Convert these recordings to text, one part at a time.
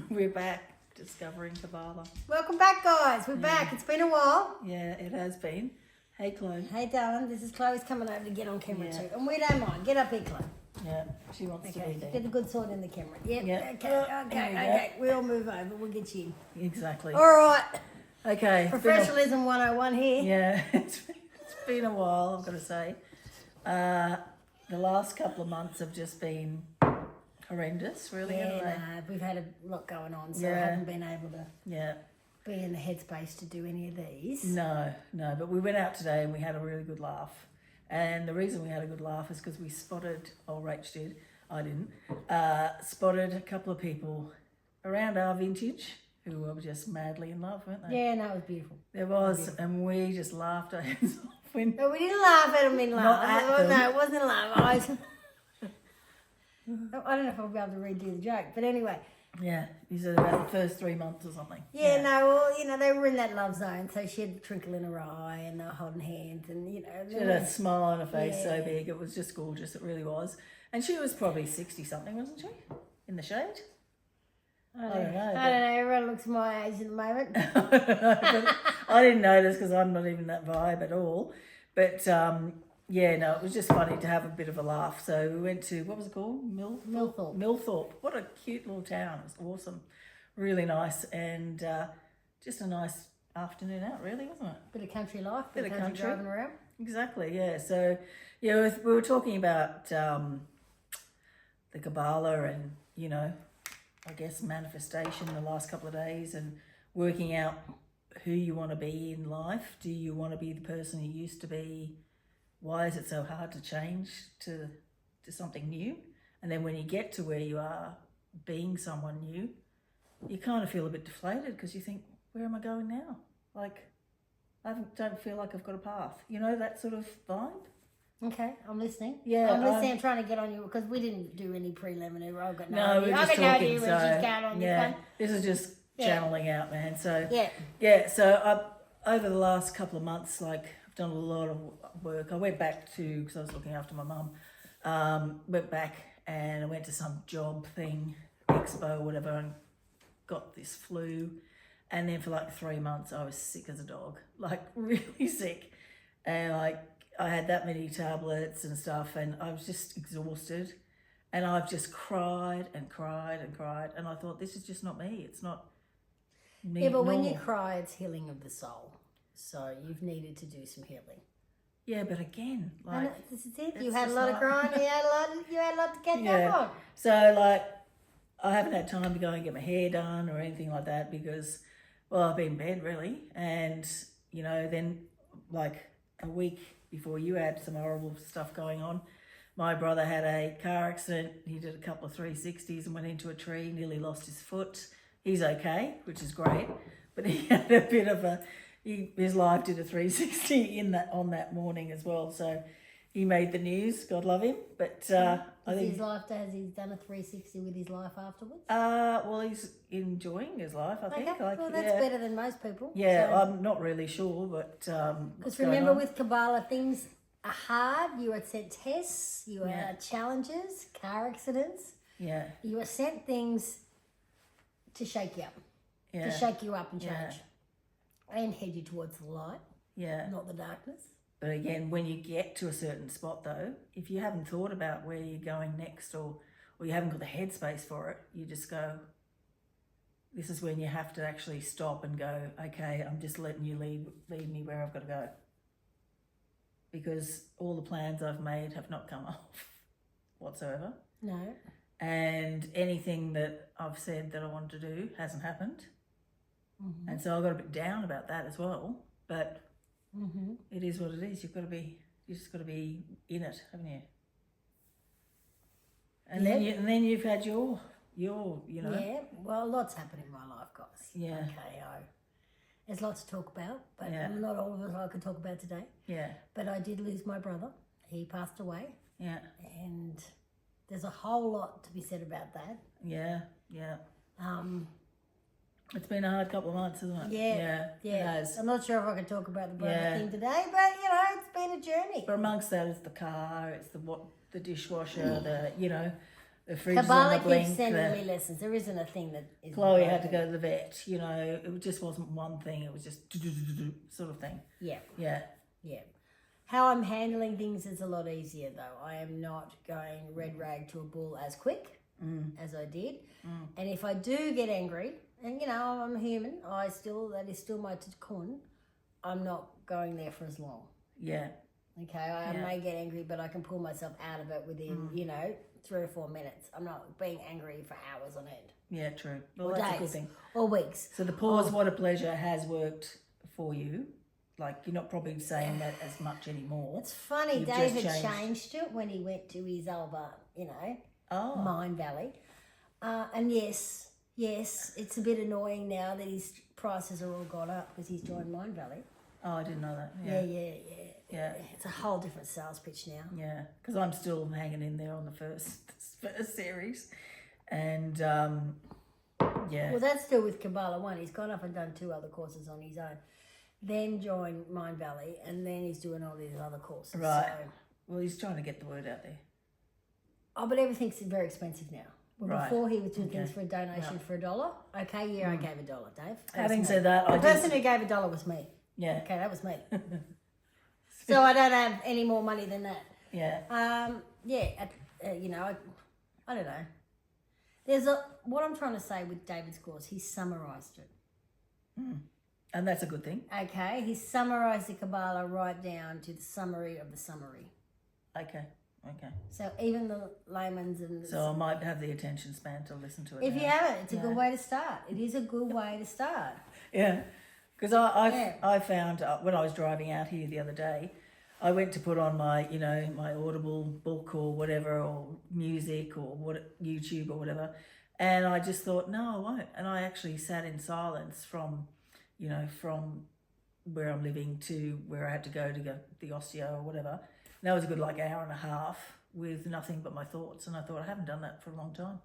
We're back discovering Kabbalah. Welcome back, guys. We're back. It's been a while. Yeah, it has been. Hey, Chloe. Hey, darling. This is Chloe's coming over to get on camera Yeah. too. And we don't mind. Get up here, Chloe. Yeah, she wants to Okay. be there. Get the good sword in the camera. Yep. Yeah. Okay. We all move over. We'll get you in. Exactly. All right. Okay. Professionalism 101 here. Yeah, it's been a while, I've got to say. The last couple of months have just been horrendous, really, haven't they? Yeah, we've had a lot going on, so I Yeah. haven't been able to Yeah. be in the headspace to do any of these. No, but we went out today and we had a really good laugh. And the reason we had a good laugh is because we spotted, Rach did, I didn't, spotted a couple of people around our vintage who were just madly in love, weren't they? Yeah, no, it was beautiful. There was, and we just laughed our heads off when... No, we didn't laugh at them in love. Not at them. No, it wasn't love. I don't know if I'll be able to redo the joke, but anyway. Yeah, you said about the first 3 months or something. Yeah, no, well, they were in that love zone, so she had a twinkle in her eye and they were holding hands and, She had a smile on her face so Yeah. big, it was just gorgeous, it really was. And she was probably 60-something, wasn't she? In the shade? I don't know. Everyone looks my age at the moment. But I didn't notice because I'm not even that vibe at all. But yeah, no, it was just funny to have a bit of a laugh. So we went to, what was it called? Millthorpe. Millthorpe. What a cute little town. It was awesome. Really nice. And just a nice afternoon out, really, wasn't it? Bit of country life, Bit of country. driving around. Exactly, yeah. So, yeah, we were talking about the Kabbalah and, I guess manifestation the last couple of days and working out who you want to be in life. Do you want to be the person you used to be? Why is it so hard to change to something new? And then when you get to where you are being someone new, you kind of feel a bit deflated because you think, where am I going now? Like, don't feel like I've got a path. That sort of vibe? Okay, I'm listening. Yeah, I'm listening. I'm trying to get on you because we didn't do any preliminary. I've got No, we're just talking. So, she's going on yeah, this this is just channeling out, man. So, one. so over the last couple of months, like, I've done a lot of work. I went back to, because I was looking after my mum, went back and I went to some job thing, expo, whatever, and got this flu. And then for like 3 months, I was sick as a dog, like really sick. And like, I had that many tablets and stuff, and I was just exhausted. And I've just cried and cried and cried. And I thought, this is just not me. It's not me. Yeah, but when you normal. cry, it's healing of the soul. So you've needed to do some healing. Yeah, but again, And like, this is it. it's You had a just lot of not- crying. You had a lot to catch Yeah. up on. so like, I haven't had time to go and get my hair done or anything like that because, well, I've been in bed really. And, then like a week before you had some horrible stuff going on, my brother had a car accident. He did a couple of 360s and went into a tree, nearly lost his foot. He's okay, which is great. But he had a bit of his life did a 360 on that morning as well. So he made the news, God love him. But I think Has he done a 360 with his life afterwards? well, he's enjoying his life, I think. Okay, Like, well, that's better than most people. Yeah, So- I'm not really sure, but Because remember, with Kabbalah, things are hard. You are sent tests, you are Yeah. challenges, car accidents. yeah, You are sent things to shake you up, yeah, to shake you up and change, Yeah. and head you towards the light, yeah. not the darkness. But again, when you get to a certain spot, though, if you haven't thought about where you're going next, or you haven't got the headspace for it, you just go. This is when you have to actually stop and go, okay, I'm just letting you lead me where I've got to go. Because all the plans I've made have not come off whatsoever. No. And anything that I've said that I wanted to do hasn't happened. Mm-hmm. And so I got a bit down about that as well. But Mm-hmm. it is what it is. You just got to be in it, haven't you? And then you've had your. Yeah, well, lots happened in my life, guys. Yeah. Okay, there's lots to talk about, but Yeah. not all of it I could talk about today. Yeah, But I did lose my brother. He passed away, yeah, and there's a whole lot to be said about that. yeah. It's been a hard couple of months, isn't it? Yeah. It has. I'm not sure if I can talk about the brother Yeah. thing today, but it's been a journey. But amongst that is the car, it's the dishwasher, the fridge on Kabbalah the blink. keeps sending me lessons. There isn't a thing that isn't Chloe had to broken. go to the vet. You know, it just wasn't one thing. It was just sort of thing. Yeah, Yeah. yeah. How I'm handling things is a lot easier though. I am not going red rag to a bull as quick as I did. And if I do get angry, and you know, I'm human, that is still my cocoon, I'm not going there for as long. Yeah. Okay, I may get angry, but I can pull myself out of it within, 3 or 4 minutes. I'm not being angry for hours on end. Yeah, true. Well, Or that's days. a good thing. Or weeks. So the pause, what a pleasure, has worked for you. Like, you're not probably saying that as much anymore. It's funny, You've David just changed it when he went to his other, Oh. Mind Valley. And yes, it's a bit annoying now that his prices are all gone up because he's joined Mind Valley. Oh, I didn't know that. Yeah. It's a whole different sales pitch now. Yeah, because I'm still hanging in there on the first series. And, yeah. Well, that's still with Kabbalah 1. He's gone off and done 2 other courses on his own. Then joined Mind Valley, and then he's doing all these other courses. Right. So, Well, he's trying to get the word out there. oh, but everything's very expensive now. Well, Right. before he was doing things for a donation for $1. Okay, I gave $1, Dave. That Having was me. said that, the I person just... who gave $1 was me. Yeah. Okay, that was me. So I don't have any more money than that. Yeah. I don't know. What I'm trying to say with David's course, he summarised it. And that's a good thing. Okay, he summarised the Kabbalah right down to the summary of the summary. Okay. So even the layman's and... So I might have the attention span to listen to it if now. you haven't, it's a good way to start. It is a good way to start. Yeah. Because I found when I was driving out here the other day, I went to put on my, my Audible book or whatever, or music or YouTube or whatever. And I just thought, no, I won't. And I actually sat in silence from where I'm living to where I had to go the osteo or whatever. And that was a good hour and a half with nothing but my thoughts. And I thought, I haven't done that for a long time.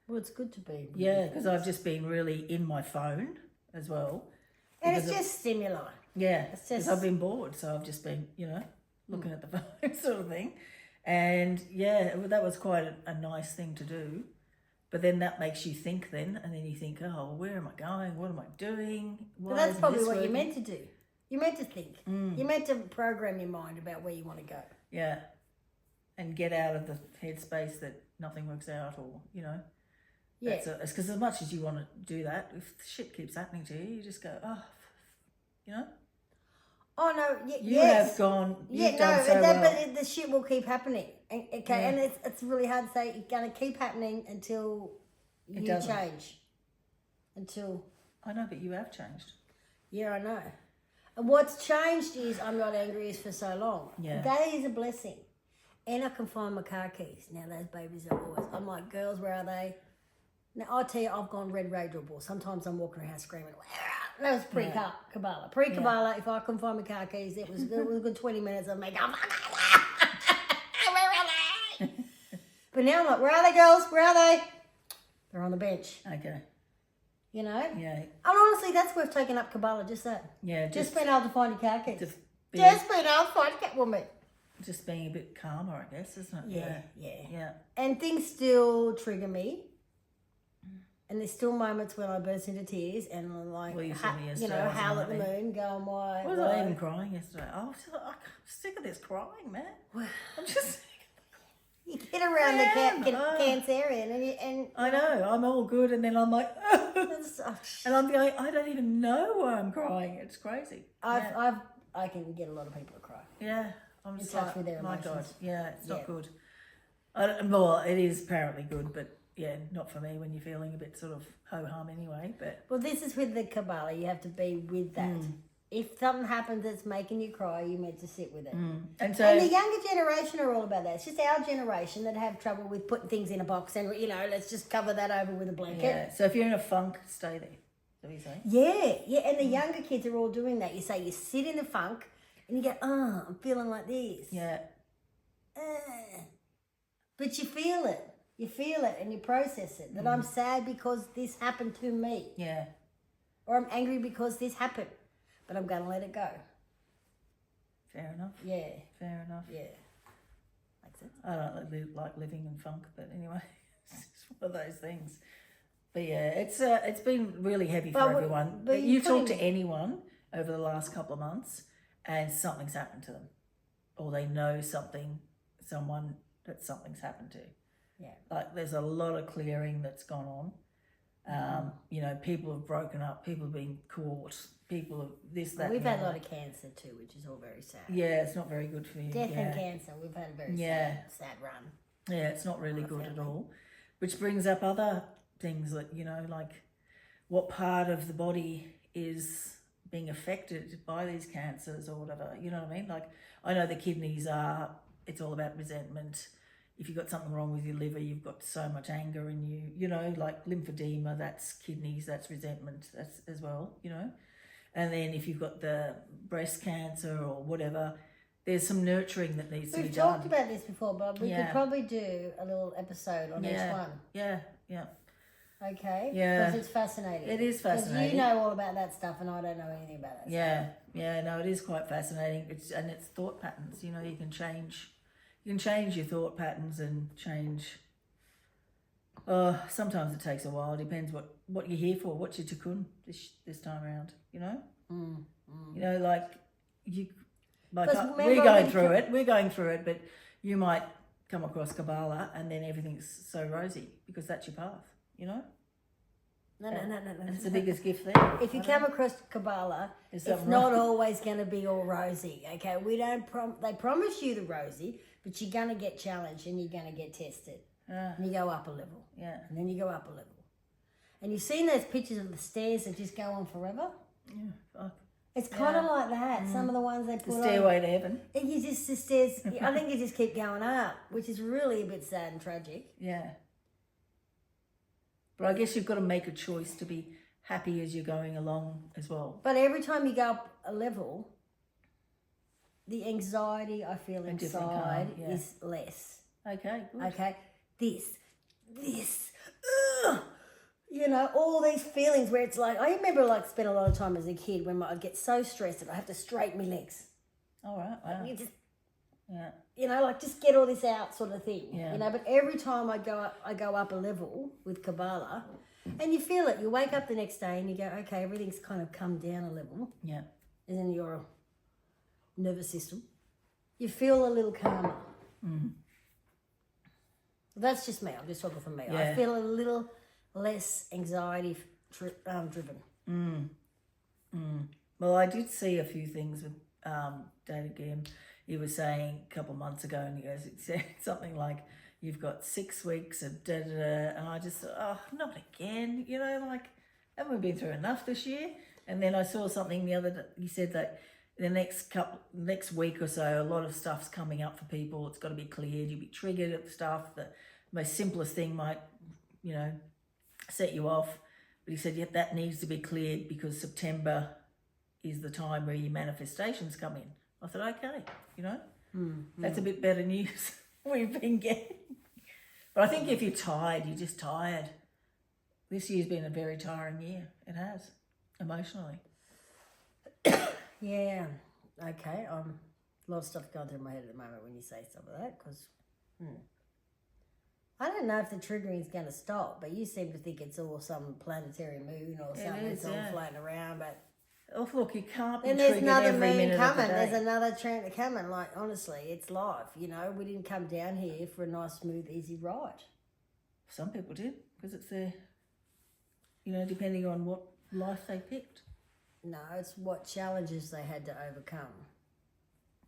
Well, it's good to be. Yeah, because I've just been really in my phone as well. And it's just stimuli. Yeah, It's because just... I've been bored, so I've just been, looking at the phone sort of thing. And yeah, that was quite a nice thing to do. But then that makes you think then, and then you think, oh, where am I going? What am I doing? But that's probably what you're meant to do. You're meant to think. You're meant to program your mind about where you want to go. Yeah. And get out of the headspace that nothing works out or, Yeah. It's because as much as you want to do that, if shit keeps happening to you, you just go, oh, Oh, no, You have gone, you've done so well. But the shit will keep happening. And it's really hard to say. It's going to keep happening until you change. Until... I know, but you have changed. Yeah, I know. And what's changed is I'm not angry as for so long. Yeah. That is a blessing. And I can find my car keys. Now, those babies are always... I'm like, girls, where are they? Now, I'll tell you, I've gone red rage or bull. Sometimes I'm walking around screaming, where are... That was pre-Kabbalah. Pre-Kabbalah, if I couldn't find my car keys, it was a good 20 minutes of me going, where are they? But now I'm like, where are they, girls? Where are they? They're on the bench. Okay. Yeah. And honestly, that's worth taking up Kabbalah, just that. Yeah. Just being able to find your car keys. Just being able to find your car woman. Just being a bit calmer, I guess, isn't it? Yeah. And things still trigger me. And there's still moments when I burst into tears and I'm like, howl at the moon, going, why? Was I even crying yesterday? I'm sick of this crying, man. I'm just... You get around the Cancerian and I know, I'm all good and then I'm like, and I'm going, I don't even know why I'm crying. It's crazy. I can get a lot of people to cry. Yeah. I'm just touch with their emotions. My God. Yeah, it's not good. Well, it is apparently good, but yeah, not for me when you're feeling a bit sort of ho-hum anyway. But well, this is with the Kabbalah. You have to be with that. If something happens that's making you cry, you're meant to sit with it. And the younger generation are all about that. It's just our generation that have trouble with putting things in a box and, let's just cover that over with a blanket. Yeah, so if you're in a funk, stay there. Is that what you're saying? Yeah. And the younger kids are all doing that. You say you sit in the funk and you go, I'm feeling like this. Yeah. But you feel it. You feel it and you process it. That I'm sad because this happened to me. Yeah. Or I'm angry because this happened. But I'm going to let it go. Fair enough. Yeah. Fair enough. Yeah. Makes sense. I don't like living in funk, but anyway. one of those things. But yeah, it's been really heavy for everyone. but you you talk to anyone over the last couple of months, and something's happened to them, or they know someone that something's happened to. Yeah. Like there's a lot of clearing that's gone on. You know, people have broken up, people have been caught, people have this, that. We've had a lot of cancer too, which is all very sad. Yeah, it's not very good for you. Death and cancer, we've had a very sad run. Yeah, it's not really good at all. Which brings up other things that, you know, like what part of the body is being affected by these cancers or whatever, you know what I mean? Like, I know the kidneys it's all about resentment. If you've got something wrong with your liver, you've got so much anger in you, you know, like lymphedema, that's kidneys, that's resentment, that's as well, you know. And then if you've got the breast cancer or whatever, there's some nurturing that needs to be done. We've talked about this before, but we could probably do a little episode on each one. Yeah. Okay? Yeah. Because it's fascinating. It is fascinating. Because you know all about that stuff and I don't know anything about that stuff. Yeah, no, it is quite fascinating. It's thought patterns, you know, you can change your thought patterns and change. Sometimes it takes a while. It depends what you're here for. What's your tikkun this time around? You know, you know, like we're going through it. We're going through it, but you might come across Kabbalah and then everything's so rosy because that's your path. You know. No. It's the biggest gift there. If you come across Kabbalah, it's not always going to be all rosy. Okay, we don't. They promise you the rosy, but you're going to get challenged and you're going to get tested. And you go up a level. Yeah. And then you go up a level. And you've seen those pictures of the stairs that just go on forever? Yeah, fuck. It's kind of like that. Some of the ones they put on. The stairway to heaven. And the stairs, I think you just keep going up, which is really a bit sad and tragic. Yeah. But I guess you've got to make a choice to be happy as you're going along as well. But every time you go up a level, the anxiety I feel inside is less. Okay, good. Okay, this, you know, all these feelings where it's like, I remember like spent a lot of time as a kid when I'd get so stressed that I have to straighten my legs. All right, wow. You just, yeah. You know, like just get all this out sort of thing. Yeah. You know, but every time I go up a level with Kabbalah, and you feel it. You wake up the next day and you go, okay, everything's kind of come down a level. Yeah. And then your nervous system, you feel a little calmer. That's just me. I'm just talking for me. Yeah. I feel a little less anxiety driven. Well, I did see a few things with David Gim. He was saying a couple of months ago, and he said something like, you've got 6 weeks of da-da-da, and I just thought, oh, not again, you know, like, haven't we been through enough this year? And then I saw something the other day, he said that the next week or so, a lot of stuff's coming up for people, it's got to be cleared, you'll be triggered at stuff, the most simplest thing might, you know, set you off, but he said, yep, that needs to be cleared because September is the time where your manifestations come in. I thought, okay, you know, that's a bit better news we've been getting. But I think if you're tired, you're just tired. This year's been a very tiring year. It has, emotionally. Yeah, okay. A lot of stuff going through my head at the moment when you say stuff like that, because I don't know if the triggering is going to stop, but you seem to think it's all some planetary moon or something that's all floating around, but... Oh, look, you can't be and there's triggered another every moon minute coming. of the day. There's another trend coming. Like, honestly, it's life, you know. We didn't come down here for a nice, smooth, easy ride. Some people did, because it's their, you know, depending on what life they picked. No, it's what challenges they had to overcome.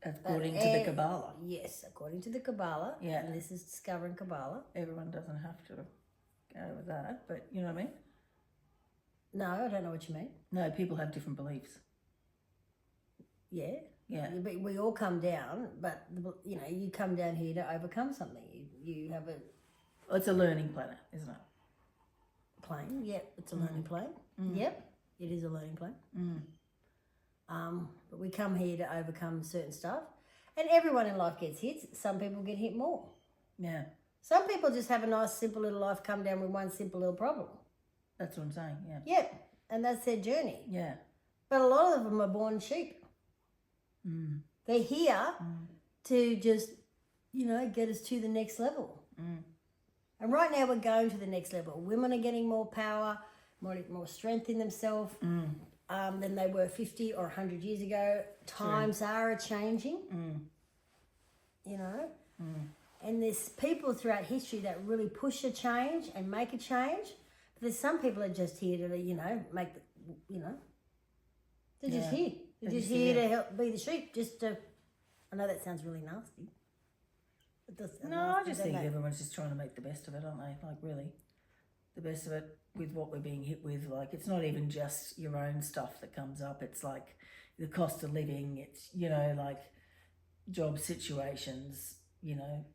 According to the Kabbalah. Yes, according to the Kabbalah. Yeah. And this is discovering Kabbalah. Everyone doesn't have to go with that, but you know what I mean? No, I don't know what you mean. No, people have different beliefs. Yeah. Yeah. But we all come down, but, you know, you come down here to overcome something. You have a... Well, it's a learning planet, isn't it? Plane, yep. It's a learning plane. Yep, it is a learning plane. But we come here to overcome certain stuff. And everyone in life gets hits. Some people get hit more. Yeah. Some people just have a nice, simple little life, come down with one simple little problem. That's what I'm saying, yeah. Yep, and that's their journey. Yeah. But a lot of them are born sheep. They're here to just, you know, get us to the next level. And right now we're going to the next level. Women are getting more power, more strength in themselves than they were 50 or 100 years ago. Times are changing, you know. And there's people throughout history that really push a change and make a change. But there's some people that are just here to, you know, make the, you know, they're just here. They're just here to help be the sheep. Just to, I know that sounds really nasty. No, I just think everyone's just trying to make the best of it, aren't they? Like, really, the best of it with what we're being hit with. Like, it's not even just your own stuff that comes up. It's like the cost of living. It's, you know, like job situations, you know,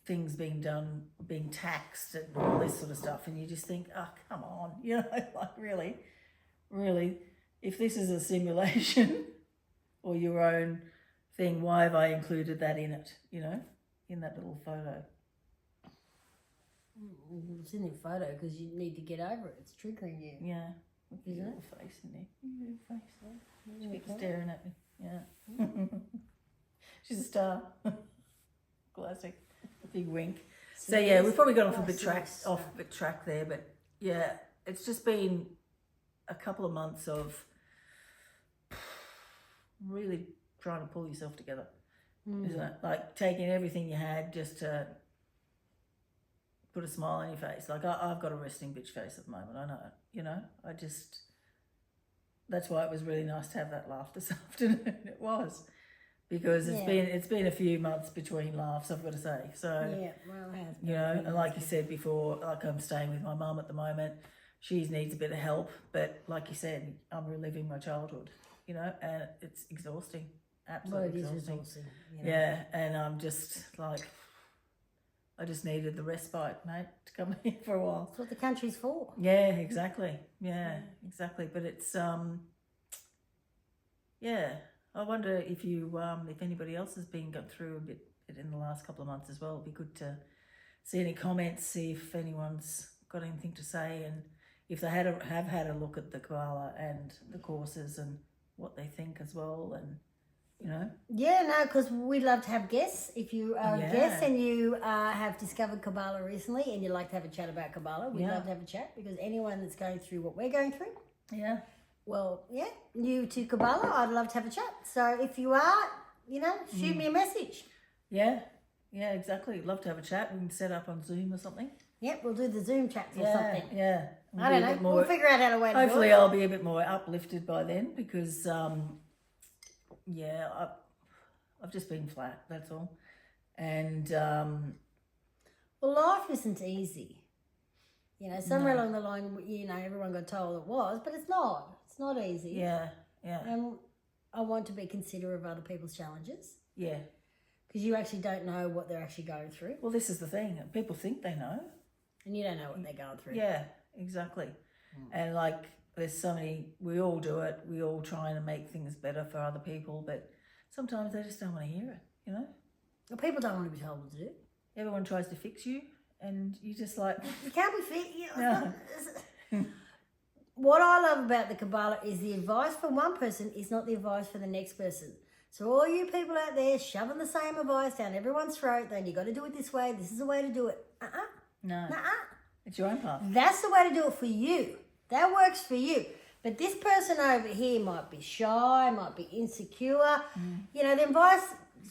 things being done, being taxed and all this sort of stuff. And you just think, oh, come on, you know, like really, if this is a simulation or your own thing, why have I included that in it, you know? In that little photo. It's in your photo because you need to get over it. It's triggering you. Yeah. Look at your little face in there. Your little face there. She keeps staring at me. Yeah. She's a star. Classic. Big wink. So yeah, we've probably got off a bit track there, but yeah, it's just been a couple of months of really trying to pull yourself together. Isn't it? Like taking everything you had just to put a smile on your face. Like I've got a resting bitch face at the moment. I know it. You know, that's why it was really nice to have that laugh this afternoon. It was because it's been a few months between laughs. I've got to say. So yeah, well, it has been. You know, and like you said before, like I'm staying with my mum at the moment. She needs a bit of help, but like you said, I'm reliving my childhood. You know, and it's exhausting. Absolutely exhausting. You know? Yeah, and I'm just like, I just needed the respite, mate, to come here for a while. That's what the country's for. Yeah, exactly. Yeah, exactly. But it's yeah. I wonder if if anybody else has been going through a bit in the last couple of months as well. It'd be good to see any comments, see if anyone's got anything to say, and if they have had a look at the Kabbalah and the courses and what they think as well, and. You know? Yeah, no, because we'd love to have guests. If you are a guest and you have discovered Kabbalah recently and you'd like to have a chat about Kabbalah, we'd love to have a chat because anyone that's going through what we're going through, new to Kabbalah, I'd love to have a chat. So if you are, you know, shoot me a message. Yeah, exactly. Love to have a chat. We can set up on Zoom or something. Yep, we'll do the Zoom chats or something. Yeah. I don't know. We'll figure out how to do it. Hopefully I'll be a bit more uplifted by then because... I've just been flat, that's all. And well, life isn't easy. You know, somewhere along the line, you know, everyone got told it was, but it's not. It's not easy. Yeah. And I want to be considerate of other people's challenges. Yeah. Because you actually don't know what they're actually going through. Well, this is the thing. People think they know. And you don't know what they're going through. Yeah, exactly. And like... There's so many, we all do it, we all trying to make things better for other people, but sometimes they just don't want to hear it, you know? Well, people don't want to be told what to do. Everyone tries to fix you, and you just like... You can't be fixed. You know, no. What I love about the Kabbalah is the advice for one person is not the advice for the next person. So all you people out there shoving the same advice down everyone's throat, then you got to do it this way, this is the way to do it. No. It's your own path. That's the way to do it for you. That works for you. But this person over here might be shy, might be insecure. You know, the advice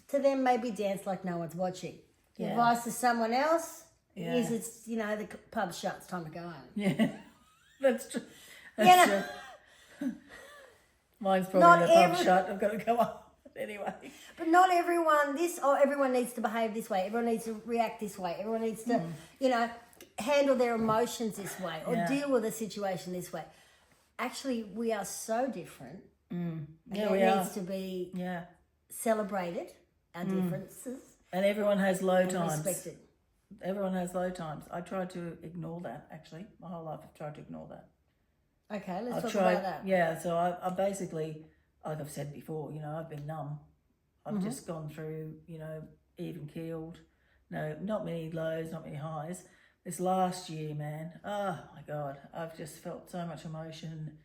to them may be dance like no one's watching. The advice to someone else is it's, you know, the pub's shut, it's time to go home. Yeah, that's true. That's true. Mine's probably the pub shut, I've got to go on anyway. But not everyone, everyone needs to behave this way. Everyone needs to react this way. Everyone needs to, you know, handle their emotions this way or deal with a situation this way. Actually, we are so different. And that needs to be celebrated, our differences. And everyone has low times. Respected. Everyone has low times. I try to ignore that, actually. My whole life I've tried to ignore that. Okay, let's talk about that. Yeah, so I basically, like I've said before, you know, I've been numb. I've just gone through, you know, even keeled. No, not many lows, not many highs. This last year, man, oh my God, I've just felt so much emotion,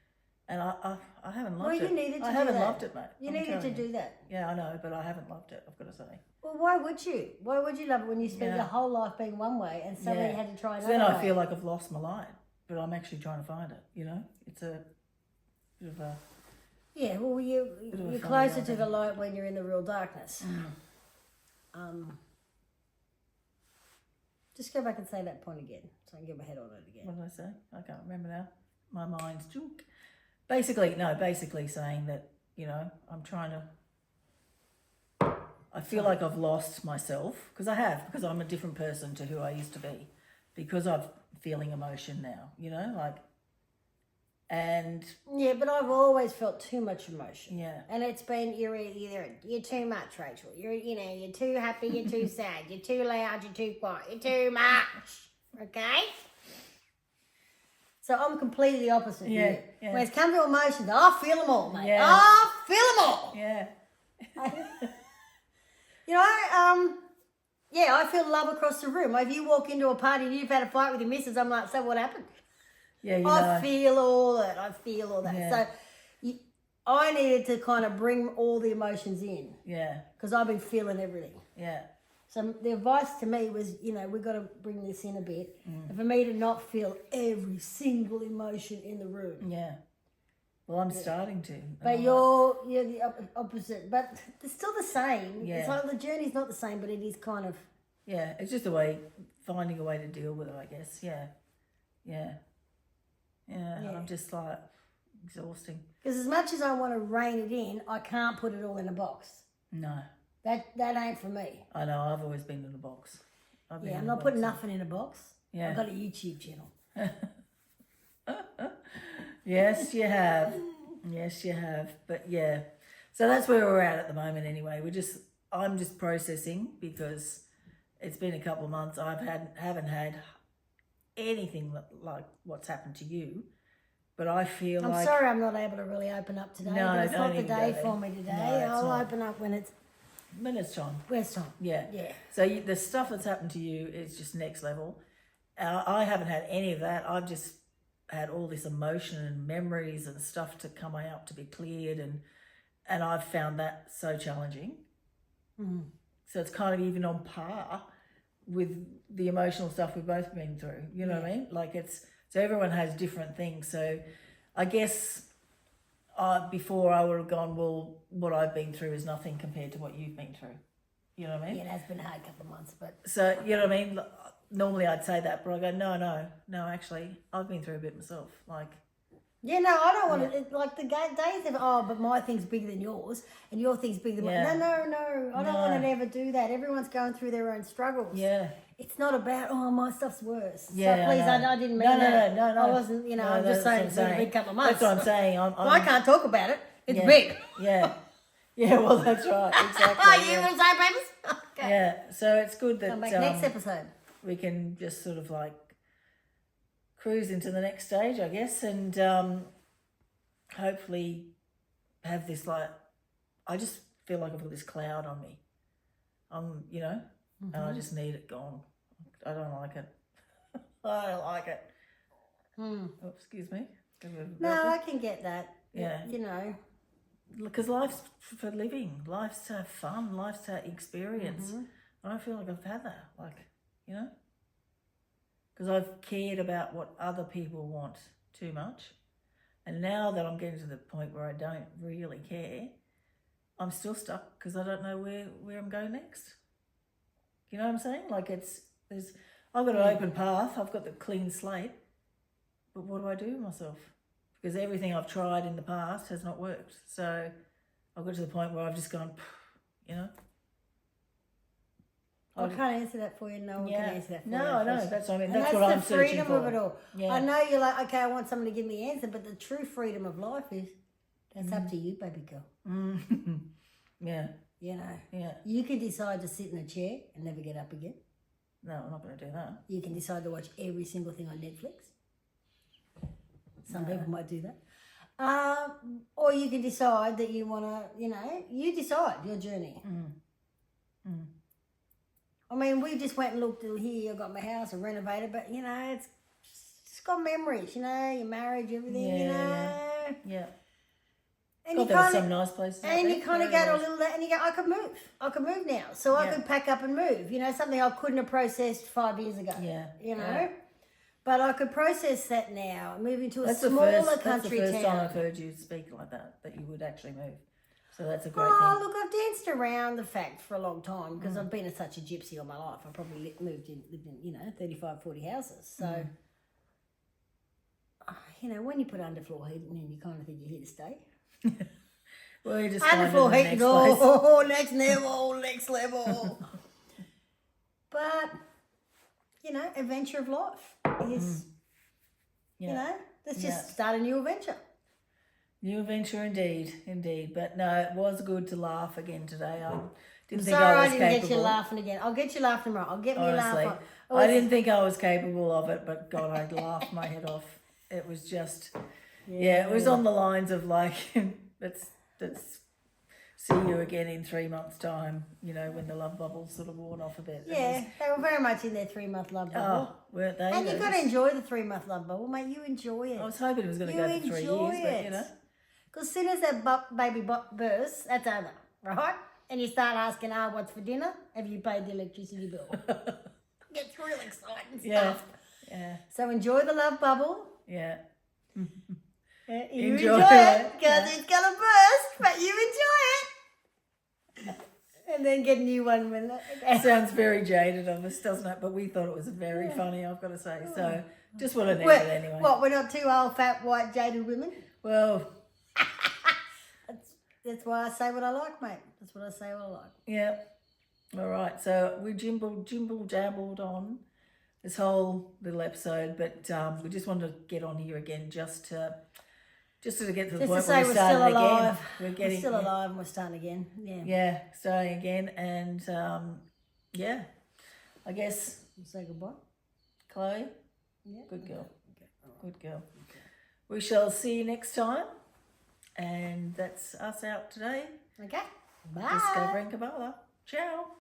and I haven't loved it. Well, you needed to do that. I haven't loved it, mate. You needed to do that. Yeah, I know, but I haven't loved it, I've got to say. Well, why would you? Why would you love it when you spent your whole life being one way and suddenly you had to try another then I way? feel like I've lost my light, but I'm actually trying to find it, you know? It's a bit of a... Yeah, well, you're closer to the light when you're in the real darkness. Just go back and say that point again so I can get my head on it again. What did I say? I can't remember now. My mind's junk. Basically saying that, you know, I'm trying to... I feel like I've lost myself, because I have, because I'm a different person to who I used to be, because I'm feeling emotion now, you know, like, and... Yeah, but I've always felt too much emotion. Yeah. And it's been, you're too much, Rachel. You're too happy, you're too sad, you're too loud, you're too quiet, you're too much, okay? So I'm completely the opposite of you. Yeah. When it's come to emotions, I feel them all, mate. Yeah. I feel them all. Yeah. You know, I feel love across the room. If you walk into a party and you've had a fight with your missus, I'm like, so what happened? Yeah, you I know. feel all that. Yeah. So I needed to kind of bring all the emotions in. Yeah. Because I've been feeling everything. Yeah. So the advice to me was, you know, we've got to bring this in a bit. And for me to not feel every single emotion in the room. Yeah. Well, I'm starting to. But you're the opposite. But it's still the same. Yeah. It's like the journey's not the same, but it is kind of... Yeah, it's just finding a way to deal with it, I guess. Yeah. Yeah. Yeah. I'm just like exhausting. Because as much as I want to rein it in, I can't put it all in a box. No. That ain't for me. I know, I've always been in a box. I'm not putting nothing in a box. Yeah. I've got a YouTube channel. Yes, you have. Yes, you have. But yeah. So that's where we're at the moment anyway. I'm just processing because it's been a couple of months. Haven't had anything like what's happened to you. But I feel I'm sorry I'm not able to really open up today. No, but it's not the don't day even for go me there. today. No, it's I'll not. open up when it's time. West time. Yeah. Yeah. So the stuff that's happened to you is just next level. I haven't had any of that. I've just had all this emotion and memories and stuff to come out to be cleared, and I've found that so challenging. So it's kind of even on par with the emotional stuff we've both been through. You know what I mean? Like so everyone has different things. So I guess before I would have gone, well, what I've been through is nothing compared to what you've been through. You know what I mean? Yeah, it has been a hard couple of months, but... So, you know what I mean? Normally I'd say that, but I go, no, actually, I've been through a bit myself. Like... Yeah, no, I don't want to... Like the days of, but my thing's bigger than yours, and your thing's bigger than mine. No, I don't want to ever do that. Everyone's going through their own struggles. Yeah. It's not about, my stuff's worse. Yeah, so please, I didn't mean that. No. I wasn't, I'm just saying it's been a big couple of months. That's what I'm saying. I can't talk about it. It's big. Yeah. Yeah, well, that's right. Exactly. You want to say, babies? Okay. Yeah, so it's good that Come back next episode. we can just sort of like cruise into the next stage, I guess, and hopefully have this like, I just feel like I've got this cloud on me. And I just need it gone. I don't like it. I don't like it. Oh, excuse me. No, I can get that. Yeah. Because life's for living. Life's to have fun. Life's to experience. I don't feel like I've had that. Because I've cared about what other people want too much. And now that I'm getting to the point where I don't really care, I'm still stuck because I don't know where I'm going next. You know what I'm saying? I've got an open path. I've got the clean slate. But what do I do with myself? Because everything I've tried in the past has not worked. So I've got to the point where I've just gone, I can't answer that for you. No one can answer that for you. No, I know. That's what I mean. And That's what I'm searching for. the freedom of it all. Yeah. I know you're like, okay, I want someone to give me the answer, but the true freedom of life is, that's up to you, baby girl. Yeah. Yeah. You can decide to sit in a chair and never get up again. No, I'm not going to do that. You can decide to watch every single thing on Netflix. Some people might do that. Or you can decide that you want to, you decide your journey. I mean, we just went and looked here, I got my house and renovated, but, it's got memories, your marriage, everything, Yeah. And God, you there were kind some of, nice places. out and there. you kind of Very go to a nice. little, and you go, I could move now, so I Yeah. could pack up and move. You know, something I couldn't have processed 5 years ago. Yeah, You know, yeah. but I could process that now. Moving to a That's the smaller first. That's the country first town. time I've heard you speak like that. That you would actually move. So that's a great Oh, thing. look, I've danced around the fact for a long time because I've been such a gypsy all my life. I probably lived in 35, 40 houses. So, you know, when you put underfloor heating in, you kind of think you're here to stay. Well, you just find it in Underfloor the heating, next place. oh, next level, next level. But, you know, adventure of life is, Yeah. you know, let's Yeah. just start a new adventure. New adventure indeed. But no, it was good to laugh again today. I didn't think Sorry I I was didn't capable. get you laughing again. I'll get you laughing tomorrow. I'll get me Honestly, laughing. I didn't think I was capable of it, but God, I'd laughed my head off. It was just, it was on the lines of like, let's see you again in 3 months' time. You know, when the love bubbles sort of worn off a bit. It Yeah, was- they were very much in their 3-month love bubble. oh, weren't they? And They you've got to just- enjoy the 3-month love bubble, mate. You enjoy it. I was hoping it was going to You go for 3 enjoy years, but it. you know. Because as soon as that baby bursts, that's over, right? And you start asking, what's for dinner? Have you paid the electricity bill? Gets real exciting Yeah, stuff. yeah, So enjoy the love bubble. yeah. You Enjoy enjoy it it, because it's going to burst, but you enjoy it. And then get a new one when It sounds very jaded of us, doesn't it? But we thought it was very funny, I've got to say. So just want to name it anyway. What, we're not two old, fat, white, jaded women? Well, That's why I say what I like, mate. That's what I say what I like. yeah. All right. So we jimble jabbled on this whole little episode, but we just wanted to get on here again just to get to the Just to point say where we're we still started alive. again. We're We're getting still alive and we're starting again. Yeah. yeah, starting again, and yeah. I guess We'll say goodbye. Chloe, Yeah. good girl, Okay. All right. good girl. We shall see you next time, and that's us out today. Okay. Bye. Discovering Kabbalah. Ciao.